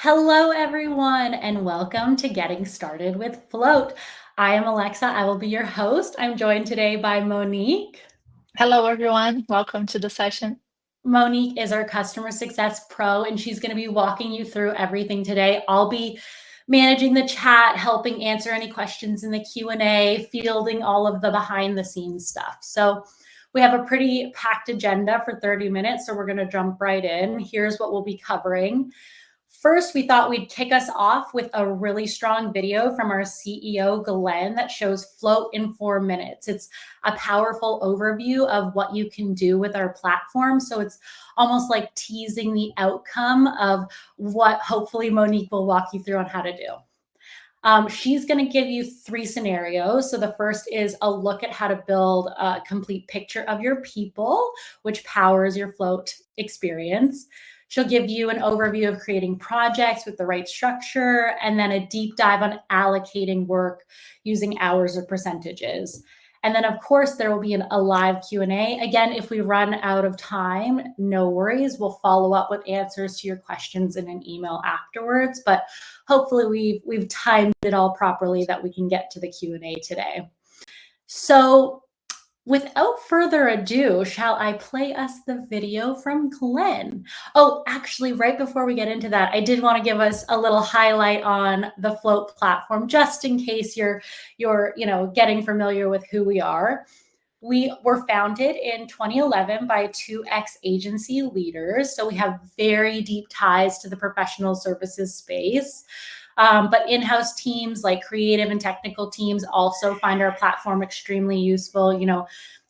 Hello, everyone, and welcome to Getting Started with Float. I am Alexa. I will be your host. I'm joined today by Monique. Hello, everyone. Welcome to the session. Monique is our customer success pro, and she's going to be walking you through everything today. I'll be managing the chat, helping answer any questions in the Q&A, fielding all of the behind the scenes stuff. So we have a pretty packed agenda for 30 minutes, so we're going to jump right in. Here's what we'll be covering. First, we thought we'd kick us off with a really strong video from our CEO, Glenn, that shows Float in 4 minutes. It's a powerful overview of what you can do with our platform. So it's almost like teasing the outcome of what hopefully Monique will walk you through on how to do. She's going to give you 3 scenarios. So the first is a look at how to build a complete picture of your people, which powers your Float experience. She'll give you an overview of creating projects with the right structure, and then a deep dive on allocating work using hours or percentages. And then, of course, there will be a live Q&A. Again, if we run out of time, no worries. We'll follow up with answers to your questions in an email afterwards. But hopefully we've timed it all properly that we can get to the Q&A today. So without further ado, shall I play us the video from Glenn? Oh, actually, right before we get into that, I did want to give us a little highlight on the Float platform, just in case you're getting familiar with who we are. We were founded in 2011 by 2X agency leaders, so we have very deep ties to the professional services space. But in-house teams like creative and technical teams also find our platform extremely useful.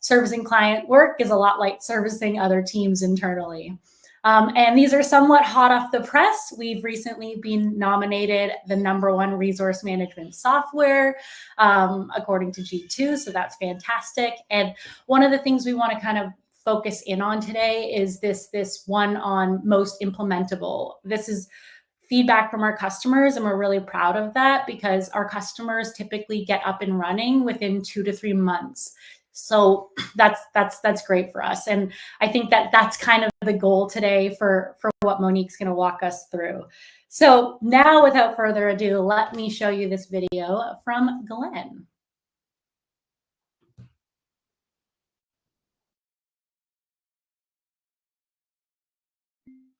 Servicing client work is a lot like servicing other teams internally. And these are somewhat hot off the press. We've recently been nominated the #1 resource management software, according to G2. So that's fantastic. And one of the things we want to kind of focus in on today is this one on most implementable. This is feedback from our customers, and we're really proud of that because our customers typically get up and running within 2 to 3 months. So that's great for us, and I think that's kind of the goal today for what Monique's going to walk us through. So now, without further ado, let me show you this video from Glenn.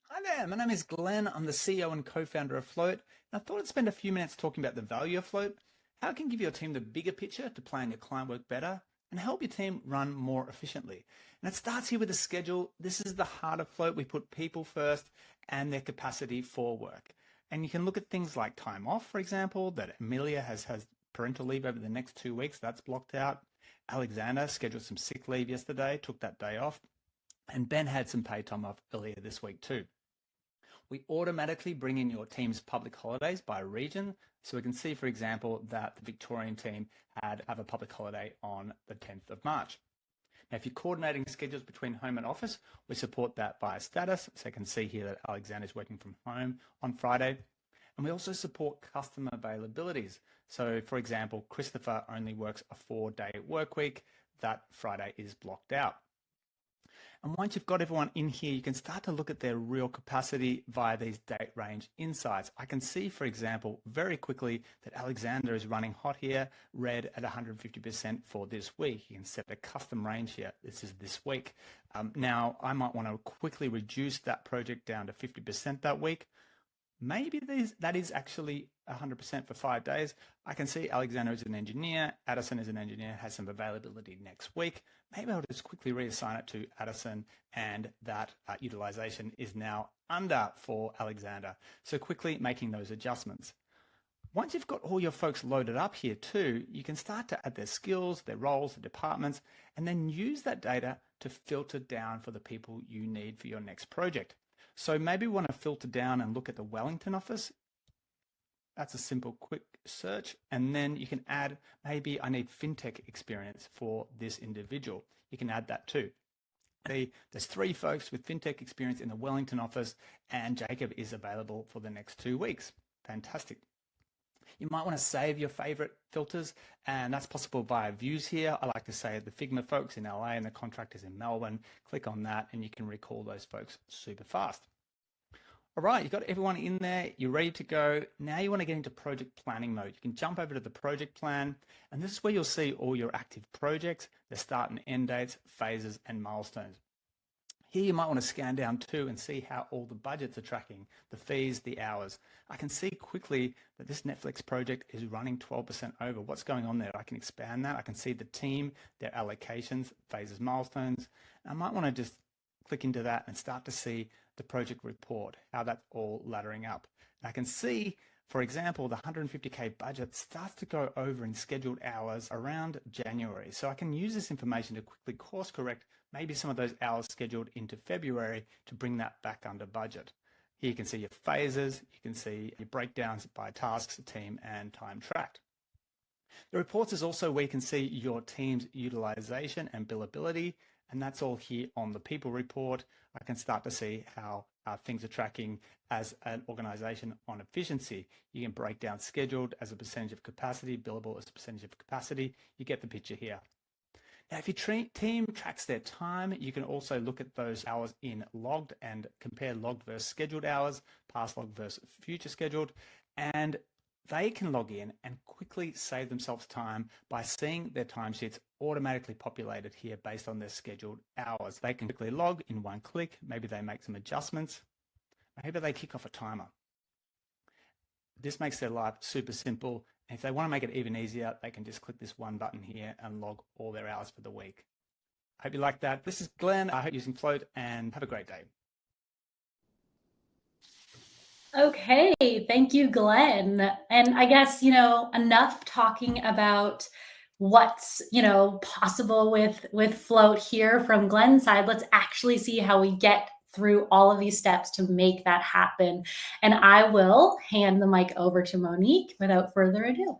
Hi there, my name is Glenn. I'm the CEO and co-founder of Float, and I thought I'd spend a few minutes talking about the value of Float, how it can give your team the bigger picture to plan your client work better, and help your team run more efficiently. And it starts here with the schedule. This is the heart of Float. We put people first and their capacity for work. And you can look at things like time off, for example, that Amelia has parental leave over the next 2 weeks. That's blocked out. Alexander scheduled some sick leave yesterday, took that day off. And Ben had some paid time off earlier this week too. We automatically bring in your team's public holidays by region. So we can see, for example, that the Victorian team have a public holiday on the 10th of March. Now, if you're coordinating schedules between home and office, we support that by status. So you can see here that Alexander is working from home on Friday. And we also support customer availabilities. So for example, Christopher only works a 4-day work week. That Friday is blocked out. And once you've got everyone in here, you can start to look at their real capacity via these date range insights. I can see, for example, very quickly that Alexander is running hot here, red at 150% for this week. You can set a custom range here. This is this week. Now, I might want to quickly reduce that project down to 50% that week. Maybe that is actually 100% for 5 days. I can see Alexander is an engineer, Addison is an engineer, has some availability next week. Maybe I'll just quickly reassign it to Addison, and that utilization is now under for Alexander. So quickly making those adjustments. Once you've got all your folks loaded up here too, you can start to add their skills, their roles, their departments, and then use that data to filter down for the people you need for your next project. So maybe we want to filter down and look at the Wellington office. That's a simple quick search. And then you can add, maybe I need fintech experience for this individual. You can add that too. There's 3 folks with fintech experience in the Wellington office, and Jacob is available for the next 2 weeks. Fantastic. You might want to save your favorite filters, and that's possible via views here. I like to say the Figma folks in LA and the contractors in Melbourne. Click on that and you can recall those folks super fast. All right, you've got everyone in there, you're ready to go. Now you want to get into project planning mode. You can jump over to the project plan, and this is where you'll see all your active projects, their start and end dates, phases, and milestones. Here you might want to scan down too and see how all the budgets are tracking, the fees, the hours. I can see quickly that this Netflix project is running 12% over. What's going on there? I can expand that. I can see the team, their allocations, phases, milestones. I might want to just click into that and start to see the project report, how that's all laddering up. And I can see, for example, the 150K budget starts to go over in scheduled hours around January. So I can use this information to quickly course correct maybe some of those hours scheduled into February to bring that back under budget. Here you can see your phases, you can see your breakdowns by tasks, team, and time tracked. The reports is also where you can see your team's utilization and billability, and that's all here on the people report. I can start to see how things are tracking as an organization on efficiency. You can break down scheduled as a percentage of capacity, billable as a percentage of capacity. You get the picture here. Now, if your team tracks their time, you can also look at those hours in logged and compare logged versus scheduled hours, past logged versus future scheduled, and they can log in and quickly save themselves time by seeing their timesheets automatically populated here based on their scheduled hours. They can quickly log in one click. Maybe they make some adjustments. Maybe they kick off a timer. This makes their life super simple. And if they want to make it even easier, they can just click this one button here and log all their hours for the week. I hope you like that. This is Glenn. I hope you're using Float, and have a great day. Okay, thank you, Glenn. And I guess, enough talking about what's, possible with Float here from Glenn's side. Let's actually see how we get through all of these steps to make that happen. And I will hand the mic over to Monique without further ado.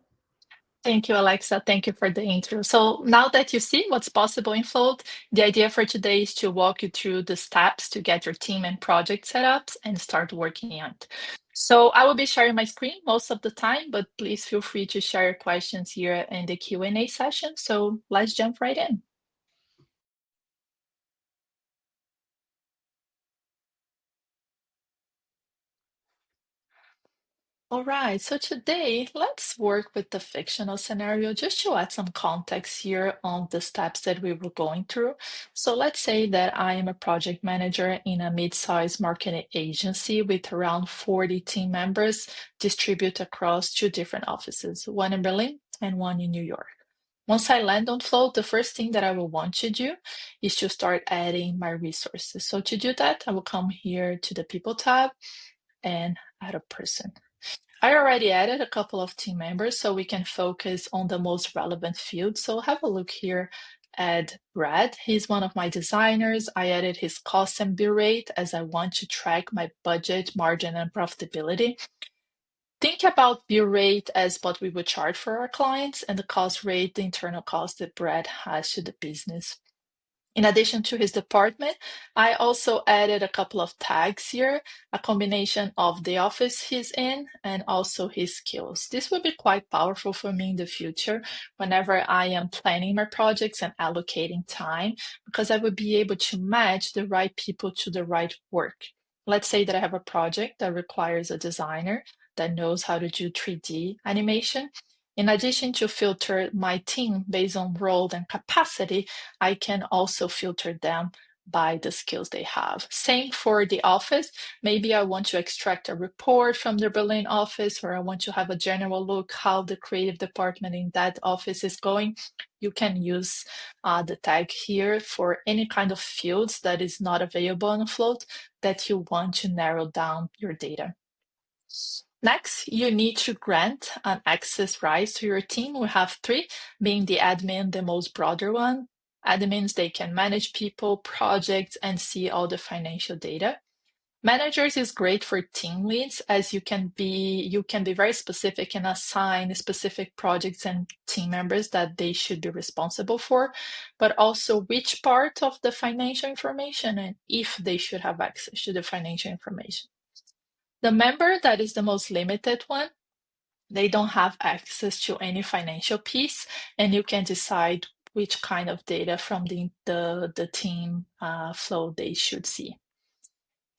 Thank you, Alexa. Thank you for the intro. So now that you see what's possible in Float, the idea for today is to walk you through the steps to get your team and project setups and start working on it. So I will be sharing my screen most of the time, but please feel free to share your questions here in the Q&A session. So let's jump right in. All right, so today let's work with the fictional scenario just to add some context here on the steps that we were going through. So let's say that I am a project manager in a mid-sized marketing agency with around 40 team members distributed across 2 different offices, one in Berlin and one in New York. Once I land on Float, the first thing that I will want to do is to start adding my resources. So to do that, I will come here to the People tab and add a person. I already added a couple of team members so we can focus on the most relevant fields. So have a look here at Brad. He's one of my designers. I added his cost and bill rate as I want to track my budget, margin, and profitability. Think about bill rate as what we would charge for our clients, and the cost rate, the internal cost that Brad has to the business. In addition to his department, I also added a couple of tags here, a combination of the office he's in and also his skills. This will be quite powerful for me in the future whenever I am planning my projects and allocating time, because I will be able to match the right people to the right work. Let's say that I have a project that requires a designer that knows how to do 3D animation. In addition to filter my team based on role and capacity, I can also filter them by the skills they have. Same for the office. Maybe I want to extract a report from the Berlin office, or I want to have a general look how the creative department in that office is going. You can use the tag here for any kind of fields that is not available on Float that you want to narrow down your data. Next, you need to grant an access rights to your team. We have 3, being the admin, the most broader one. Admins, they can manage people, projects, and see all the financial data. Managers is great for team leads, as you can be very specific and assign specific projects and team members that they should be responsible for, but also which part of the financial information and if they should have access to the financial information. The member that is the most limited one, they don't have access to any financial piece, and you can decide which kind of data from the team flow they should see.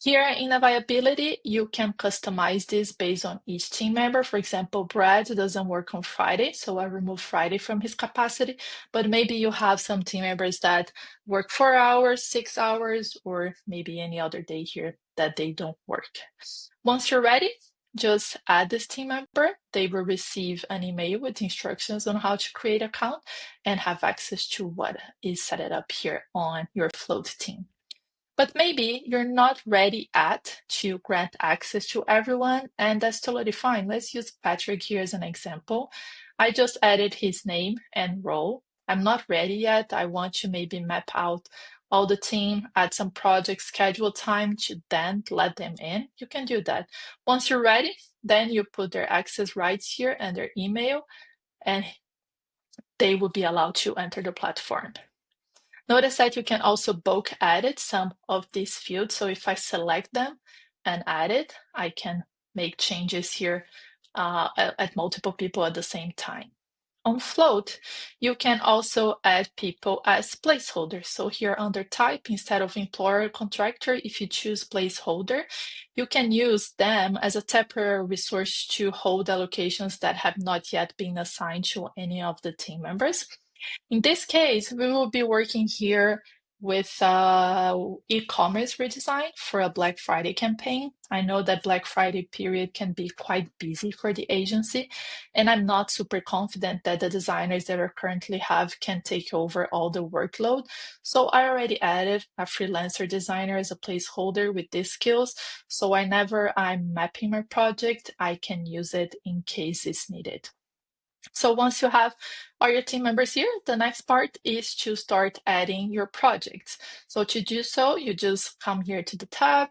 Here in availability, you can customize this based on each team member. For example, Brad doesn't work on Friday, so I remove Friday from his capacity. But maybe you have some team members that work 4 hours, 6 hours, or maybe any other day here that they don't work. Once you're ready, just add this team member. They will receive an email with instructions on how to create an account and have access to what is set up here on your float team. But maybe you're not ready yet to grant access to everyone, and that's totally fine. Let's use Patrick here as an example. I just added his name and role. I'm not ready yet. I want to maybe map out all the team, add some project schedule time to then let them in. You can do that. Once you're ready, then you put their access rights here and their email, and they will be allowed to enter the platform. Notice that you can also bulk edit some of these fields. So if I select them and add it, I can make changes here at multiple people at the same time. On Float, you can also add people as placeholders. So here under type, instead of employer or contractor, if you choose placeholder, you can use them as a temporary resource to hold allocations that have not yet been assigned to any of the team members. In this case, we will be working here with e-commerce redesign for a Black Friday campaign. I know that Black Friday period can be quite busy for the agency, and I'm not super confident that the designers that I currently have can take over all the workload. So I already added a freelancer designer as a placeholder with these skills. So whenever I'm mapping my project, I can use it in case it's needed. So once you have all your team members here, the next part is to start adding your projects. So to do so, you just come here to the tab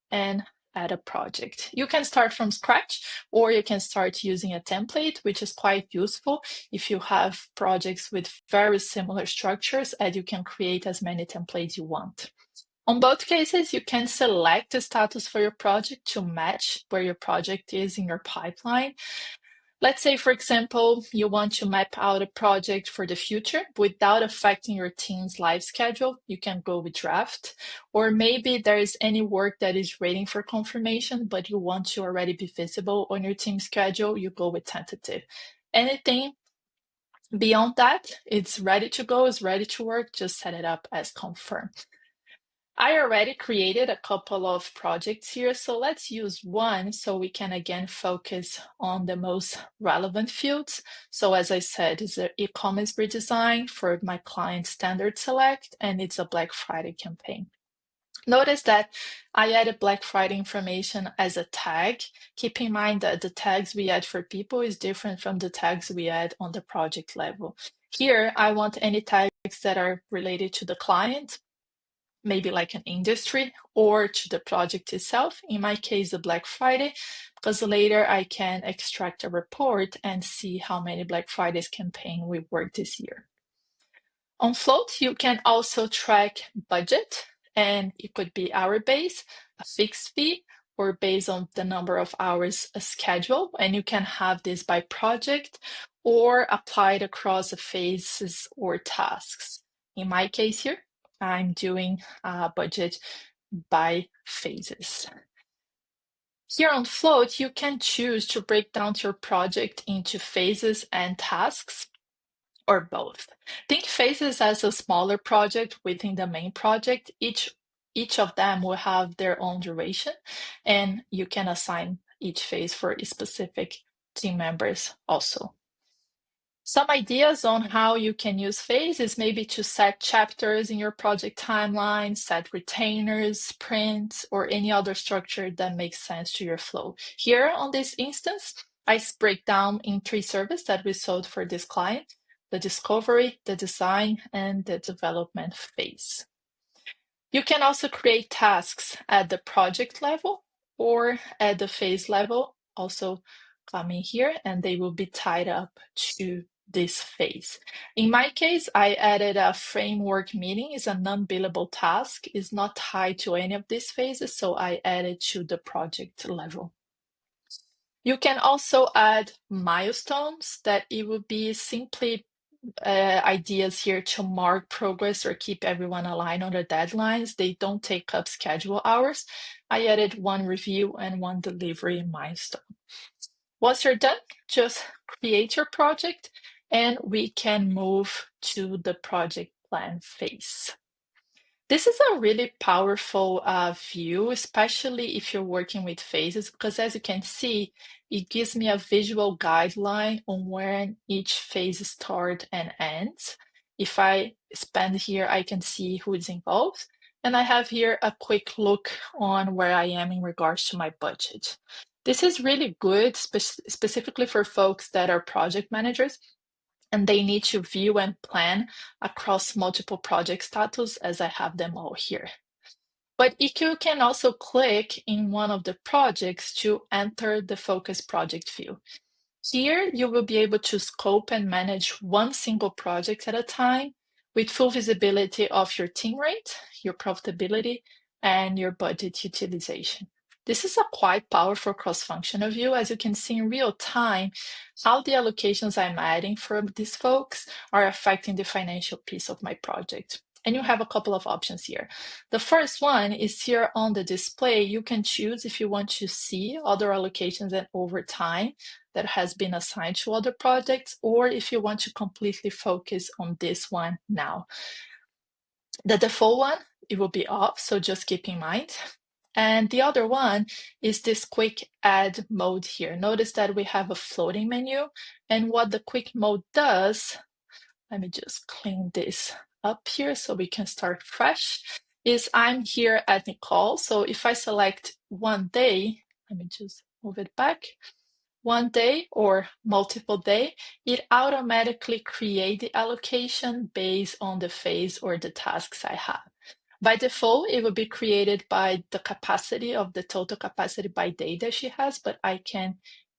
and add a project. You can start from scratch, or you can start using a template, which is quite useful if you have projects with very similar structures, and you can create as many templates you want. On both cases, you can select the status for your project to match where your project is in your pipeline. Let's say, for example, you want to map out a project for the future without affecting your team's live schedule. You can go with draft. Or maybe there is any work that is waiting for confirmation, but you want to already be visible on your team schedule, you go with tentative. Anything beyond that, it's ready to go, it's ready to work, just set it up as confirmed. I already created a couple of projects here, so let's use one so we can again focus on the most relevant fields. So as I said, it's an e-commerce redesign for my client Standard Select, and it's a Black Friday campaign. Notice that I added Black Friday information as a tag. Keep in mind that the tags we add for people is different from the tags we add on the project level. Here, I want any tags that are related to the client, maybe like an industry, or to the project itself. In my case, the Black Friday, because later I can extract a report and see how many Black Fridays campaign we worked this year. On Float, you can also track budget, and it could be hour-based, a fixed fee, or based on the number of hours scheduled. And you can have this by project or applied across the phases or tasks. In my case here, I'm doing a budget by phases. Here on Float, you can choose to break down your project into phases and tasks, or both. Think phases as a smaller project within the main project. Each of them will have their own duration, and you can assign each phase for specific team members also. Some ideas on how you can use phase is maybe to set chapters in your project timeline, set retainers, sprints, or any other structure that makes sense to your flow. Here on this instance, I break down in 3 services that we sold for this client: the discovery, the design, and the development phase. You can also create tasks at the project level or at the phase level, also coming here, and they will be tied up to this phase. In my case, I added a framework meeting. It's a non-billable task. It's not tied to any of these phases, so I added to the project level. You can also add milestones that it would be simply ideas here to mark progress or keep everyone aligned on the deadlines. They don't take up schedule hours. I added one review and one delivery milestone. Once you're done, just create your project and we can move to the project plan phase. This is a really powerful view, especially if you're working with phases, because as you can see, it gives me a visual guideline on when each phase starts and ends. If I expand here, I can see who is involved. And I have here a quick look on where I am in regards to my budget. This is really good, specifically for folks that are project managers and they need to view and plan across multiple project status as I have them all here. But you can also click in one of the projects to enter the focus project view. Here, you will be able to scope and manage one single project at a time with full visibility of your team rate, your profitability, and your budget utilization. This is a quite powerful cross-functional view, as you can see in real time how the allocations I'm adding for these folks are affecting the financial piece of my project. And you have a couple of options here. The first one is here on the display. You can choose if you want to see other allocations and over time that has been assigned to other projects, or if you want to completely focus on this one now. The default one, it will be off, so just keep in mind. And the other one is this quick add mode here. Notice that we have a floating menu, and what the quick mode does, let me just clean this up here so we can start fresh, is I'm here at Nicole. So if I select one day, let me just move it back, one day or multiple day, it automatically creates the allocation based on the phase or the tasks I have. By default, it will be created by the capacity of the total capacity by day that she has, but I can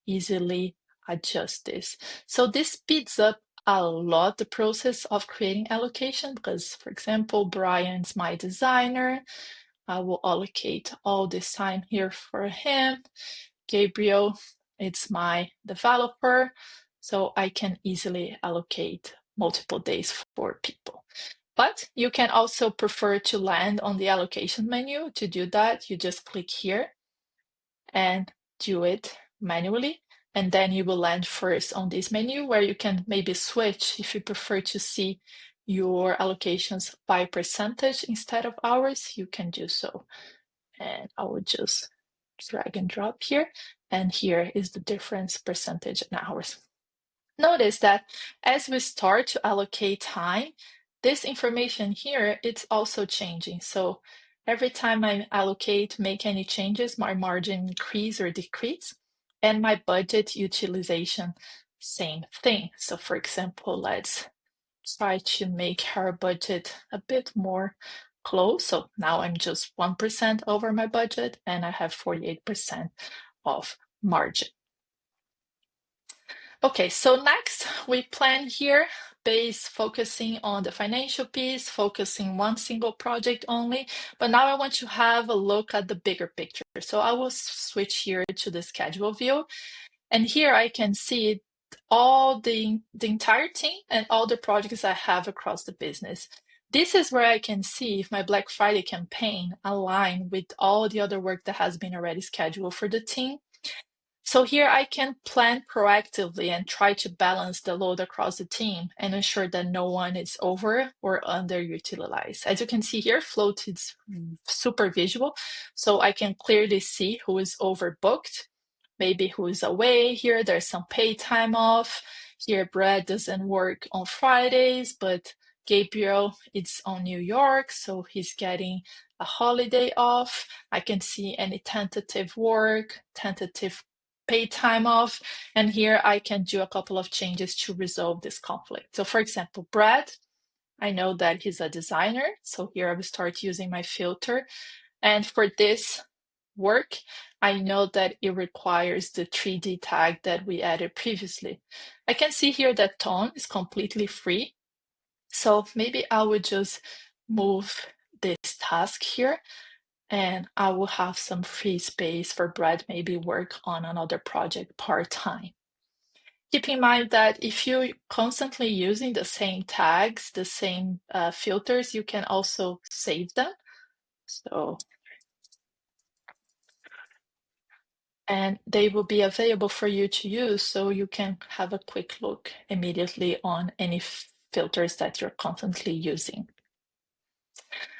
easily adjust this. So this speeds up a lot the process of creating allocation because, for example, Brian's my designer. I will allocate all this time here for him. Gabriel, it's my developer, so I can easily allocate multiple days for people. But you can also prefer to land on the allocation menu. To do that, you just click here and do it manually. And then you will land first on this menu where you can maybe switch if you prefer to see your allocations by percentage instead of hours, you can do so. And I will just drag and drop here. And here is the difference percentage in hours. Notice that as we start to allocate time, this information here, it's also changing. So every time I allocate, make any changes, my margin increase or decrease, and my budget utilization, same thing. So for example, let's try to make her budget a bit more close. So now I'm just 1% over my budget and I have 48% of margin. Okay, so next we plan here base focusing on the financial piece, focusing one single project only. But now I want to have a look at the bigger picture. So I will switch here to the schedule view. And here I can see all the entire team and all the projects I have across the business. This is where I can see if my Black Friday campaign align with all the other work that has been already scheduled for the team. So here I can plan proactively and try to balance the load across the team and ensure that no one is over or underutilized. As you can see here, Float is super visual, so I can clearly see who is overbooked, maybe who is away. Here there's some paid time off. Here Brad doesn't work on Fridays, but Gabriel is on New York, so he's getting a holiday off. I can see any tentative work, tentative paid time off, and here I can do a couple of changes to resolve this conflict. So for example, Brad, I know that he's a designer, so here I will start using my filter. And for this work, I know that it requires the 3D tag that we added previously. I can see here that tone is completely free. So maybe I would just move this task here and I will have some free space for Brad maybe work on another project part-time. Keep in mind that if you're constantly using the same tags, the same filters, you can also save them. And they will be available for you to use, so you can have a quick look immediately on any filters that you're constantly using.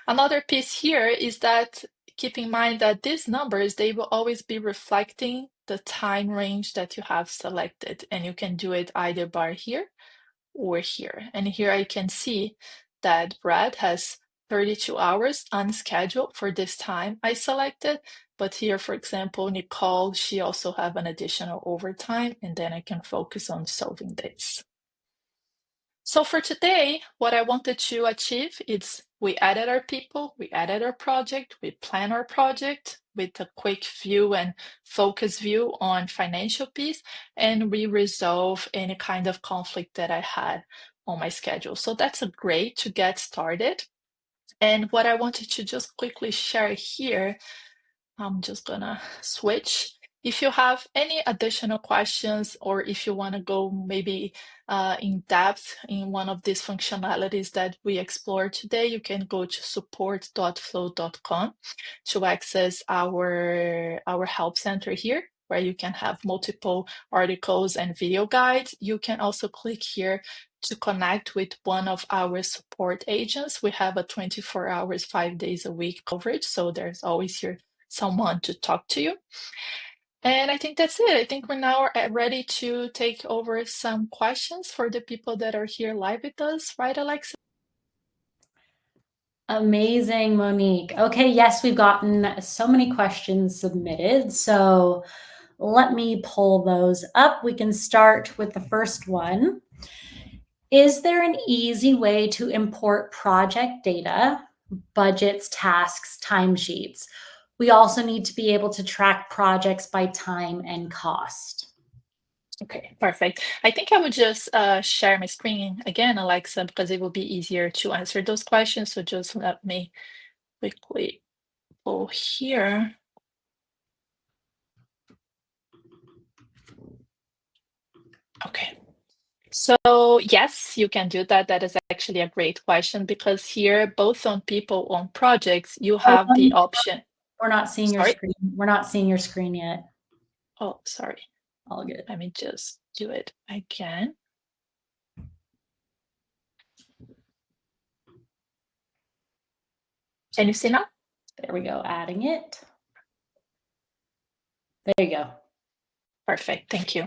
Another piece here is that keep in mind that these numbers, they will always be reflecting the time range that you have selected, and you can do it either by here or here. And here I can see that Brad has 32 hours unscheduled for this time I selected. But here, for example, Nicole, she also have an additional overtime, and then I can focus on solving this. So for today, what I wanted to achieve is we added our people, we added our project, we plan our project with a quick view and focus view on financial piece, and we resolve any kind of conflict that I had on my schedule. So that's a great to get started. And what I wanted to just quickly share here, I'm just gonna switch. If you have any additional questions, or if you want to go maybe in depth in one of these functionalities that we explored today, you can go to support.flow.com to access our help center here, where you can have multiple articles and video guides. You can also click here to connect with one of our support agents. We have a 24 hours, 5 days a week coverage, so there's always here someone to talk to you. And I think that's it. I think we're now ready to take over some questions for the people that are here live with us, right, Alexa? Amazing, Monique. Okay, yes, we've gotten so many questions submitted. So let me pull those up. We can start with the first one. Is there an easy way to import project data, budgets, tasks, timesheets? We also need to be able to track projects by time and cost. Okay, perfect. I think I would just share my screen again, Alexa, because it will be easier to answer those questions. So just let me quickly pull here. Okay. So yes, you can do that. That is actually a great question, because here, both on people, on projects, you have the option. We're not seeing your Sorry? screen. We're not seeing your screen yet. Oh, sorry. All good. Let me just do it again. Can you see now? There we go, adding it. There you go. Perfect, thank you.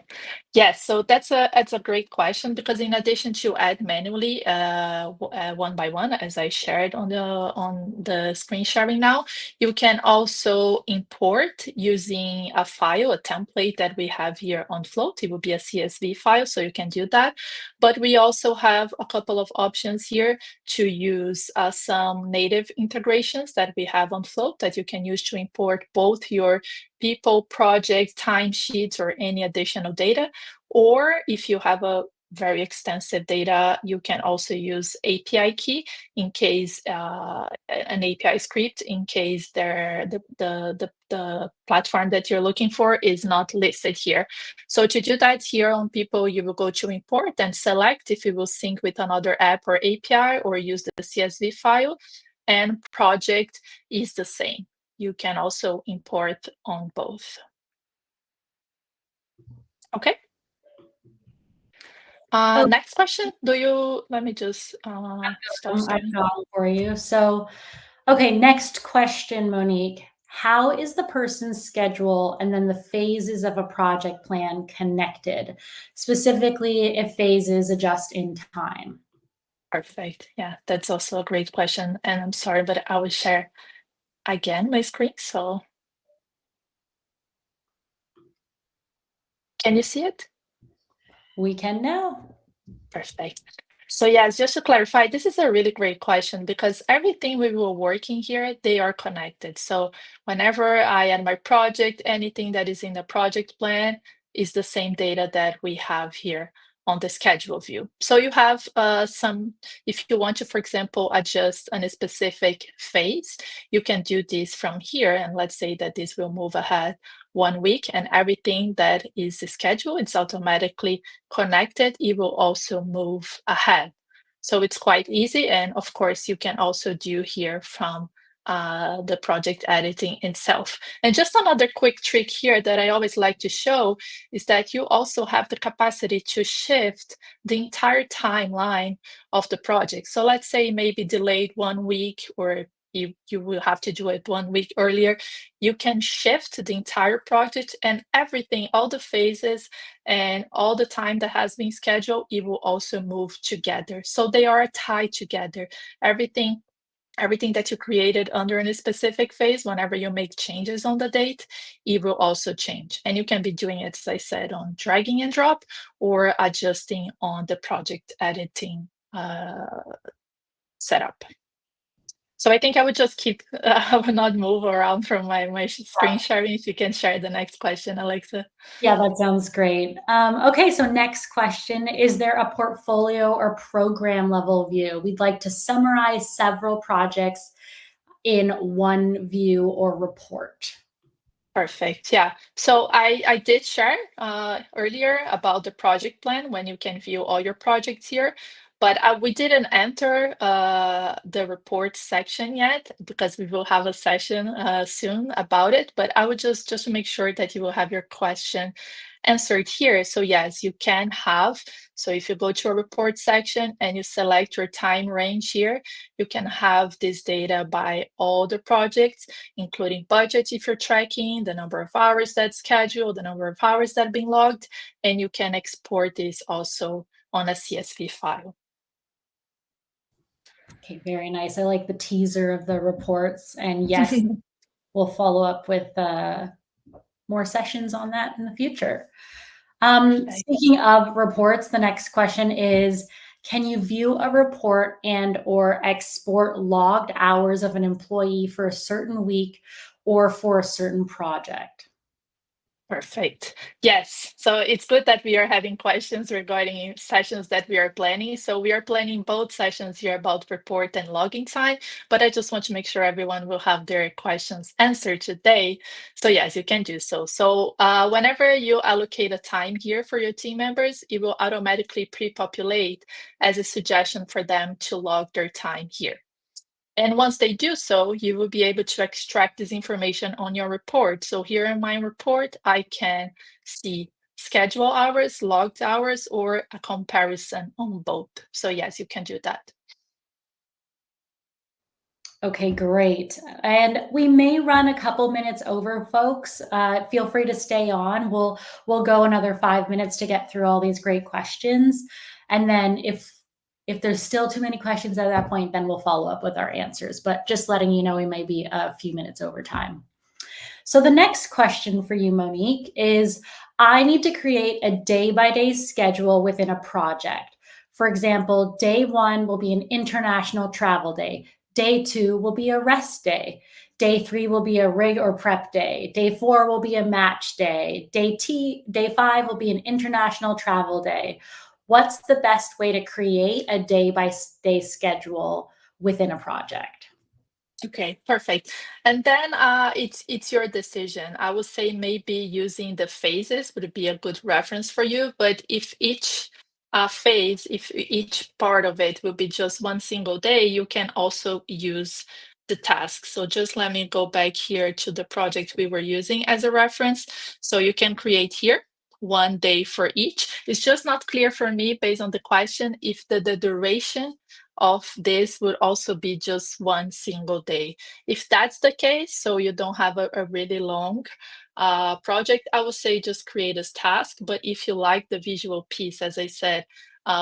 Yes, so that's a great question, because in addition to add manually one by one, as I shared on the screen sharing now, you can also import using a file, a template that we have here on Float. It will be a CSV file, so you can do that. But we also have a couple of options here to use some native integrations that we have on Float that you can use to import both your people, project, timesheets, or any additional data. Or if you have a very extensive data, you can also use API key in case an API script in case the platform that you're looking for is not listed here. So to do that here on people, you will go to import and select if it will sync with another app or API, or use the CSV file, and project is the same. You can also import on both. Okay. Next question. Let me just stop sharing. I've got for you. So, okay, next question, Monique. How is the person's schedule and then the phases of a project plan connected? Specifically, if phases adjust in time. Perfect. Yeah, that's also a great question. And I'm sorry, but I will share again my screen. So can you see it? We can now. Perfect. So yes, just to clarify, this is a really great question, because everything we were working here, they are connected. So whenever I add my project, anything that is in the project plan is the same data that we have here on the schedule view. So you have if you want to, for example, adjust on a specific phase, you can do this from here. And let's say that this will move ahead 1 week, and everything that is scheduled, it's automatically connected. It will also move ahead. So it's quite easy. And of course, you can also do here from the project editing itself. And just another quick trick here that I always like to show is that you also have the capacity to shift the entire timeline of the project. So let's say maybe delayed 1 week, or you will have to do it 1 week earlier. You can shift the entire project, and everything, all the phases and all the time that has been scheduled, it will also move together. So they are tied together. Everything that you created under a specific phase, whenever you make changes on the date, it will also change. And you can be doing it, as I said, on dragging and drop, or adjusting on the project editing setup. So I think I would just keep, I would not move around from my screen sharing. If you can share the next question, Alexa. Yeah, that sounds great. Okay, so next question, is there a portfolio or program level view? We'd like to summarize several projects in one view or report. Perfect. Yeah. So I did share earlier about the project plan, when you can view all your projects here, but we didn't enter the report section yet, because we will have a session soon about it. But I would just to make sure that you will have your question answered here. So yes, you can have. So if you go to a report section and you select your time range here, you can have this data by all the projects, including budget if you're tracking, the number of hours that's scheduled, the number of hours that have been logged, and you can export this also on a CSV file. Okay, very nice. I like the teaser of the reports. And yes, we'll follow up with more sessions on that in the future. Speaking of reports, the next question is, can you view a report and or export logged hours of an employee for a certain week or for a certain project? Perfect. Yes. So it's good that we are having questions regarding sessions that we are planning. So we are planning both sessions here about report and logging time, but I just want to make sure everyone will have their questions answered today. So yes, you can do so. So whenever you allocate a time here for your team members, it will automatically pre-populate as a suggestion for them to log their time here. And once they do so, you will be able to extract this information on your report. So here in my report, I can see schedule hours, logged hours, or a comparison on both. So yes, you can do that. Okay, great. And we may run a couple minutes over, folks. Feel free to stay on. We'll go another 5 minutes to get through all these great questions. And then if there's still too many questions at that point, then we'll follow up with our answers. But just letting you know, we may be a few minutes over time. So the next question for you, Monique, is I need to create a day-by-day schedule within a project. For example, day 1 will be an international travel day. Day 2 will be a rest day. Day 3 will be a rig or prep day. Day 4 will be a match day. Day 5 will be an international travel day. What's the best way to create a day-by-day schedule within a project? Okay, perfect. And then it's your decision. I would say maybe using the phases would be a good reference for you. But if each phase, if each part of it will be just one single day, you can also use the task. So just let me go back here to the project we were using as a reference. So you can create here 1 day for each. It's just not clear for me based on the question if the duration of this would also be just one single day. If that's the case, so you don't have a really long project, I would say just create a task. But if you like the visual piece, as I said,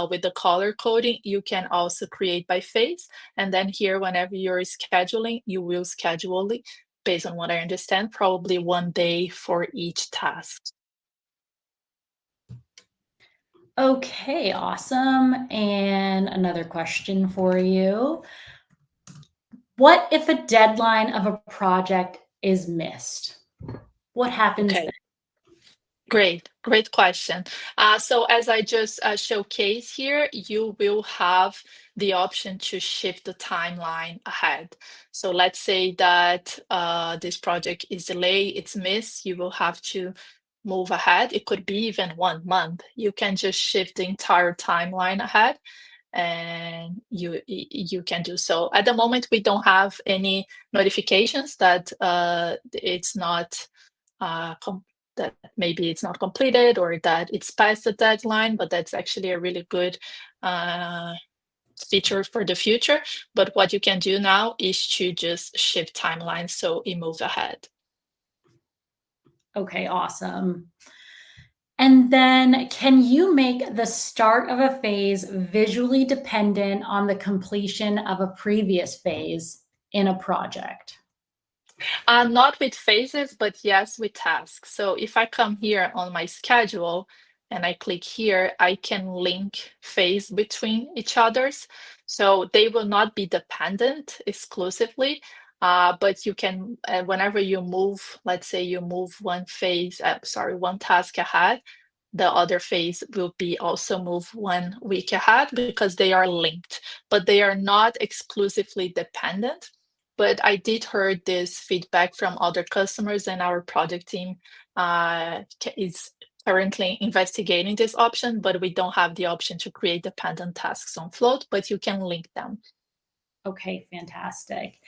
with the color coding, you can also create by phase. And then here, whenever you're scheduling, you will schedule it based on what I understand, probably 1 day for each task. Okay, awesome. And another question for you. What if a deadline of a project is missed? What happens then? Great question. So as I just showcased here, you will have the option to shift the timeline ahead. So let's say that this project is delayed, it's missed, you will have to move ahead. It could be even 1 month. You can just shift the entire timeline ahead, and you can do so. At the moment, we don't have any notifications that it's not that maybe it's not completed or that it's past the deadline, but that's actually a really good feature for the future. But what you can do now is to just shift timelines so it moves ahead. Okay, awesome. And then can you make the start of a phase visually dependent on the completion of a previous phase in a project? Not with phases, but yes, with tasks. So if I come here on my schedule and I click here, I can link phase between each others. So they will not be dependent exclusively, but you can, whenever you move, let's say you move one task ahead, the other phase will be also move 1 week ahead because they are linked, but they are not exclusively dependent. But I did heard this feedback from other customers, and our project team is currently investigating this option, but we don't have the option to create dependent tasks on Float, but you can link them. Okay, fantastic.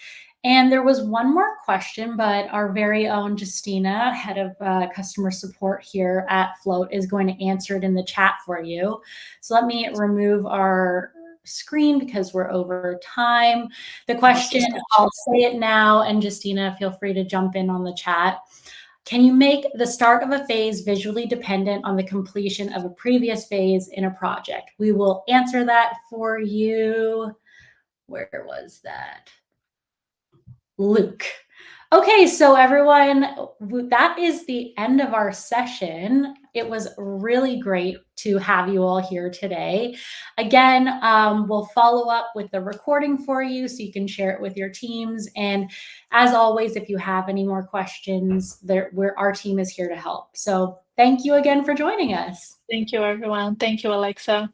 And there was one more question, but our very own Justina, head of customer support here at Float, is going to answer it in the chat for you. So let me remove our screen because we're over time. The question, I'll say it now, and Justina, feel free to jump in on the chat. Can you make the start of a phase visually dependent on the completion of a previous phase in a project? We will answer that for you. Where was that? Luke. Okay, so everyone, that is the end of our session. It was really great to have you all here today. Again, we'll follow up with the recording for you so you can share it with your teams. And as always, if you have any more questions, our team is here to help. So thank you again for joining us. Thank you, everyone. Thank you, Alexa.